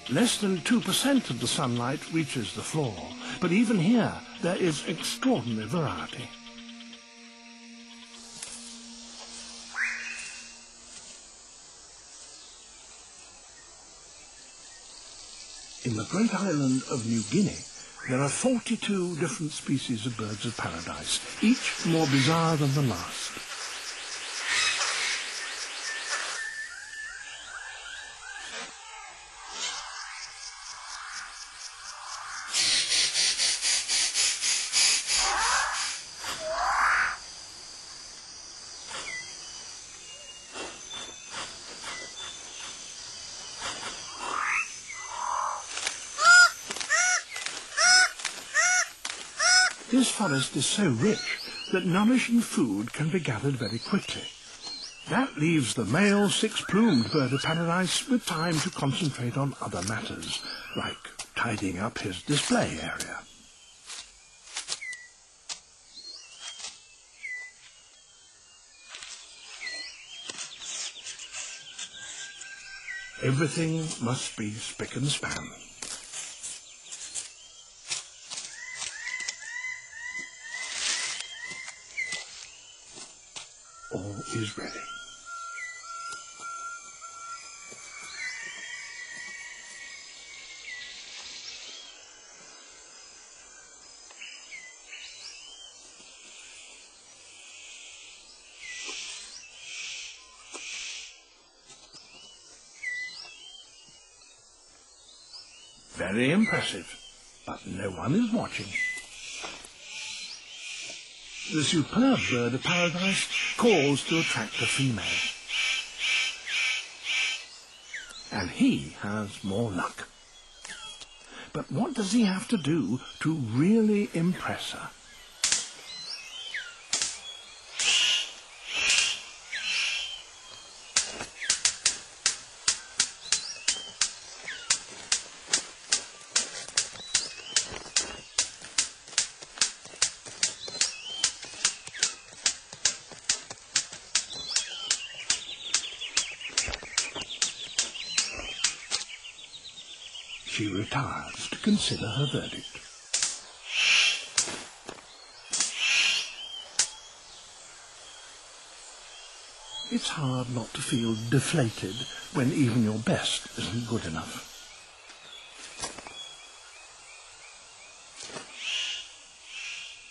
Less than 2% of the sunlight reaches the floor, but even here there is extraordinary variety. In the great island of New Guinea, there are 42 different species of birds of paradise, each more bizarre than the last. This forest is so rich that nourishing food can be gathered very quickly. That leaves the male six-plumed bird of paradise with time to concentrate on other matters, like tidying up his display area. Everything must be spick and span. All is ready. Very impressive, but no one is watching. The superb bird of paradise calls to attract a female. And he has more luck. But what does he have to do to really impress her? She retires to consider her verdict. It's hard not to feel deflated when even your best isn't good enough.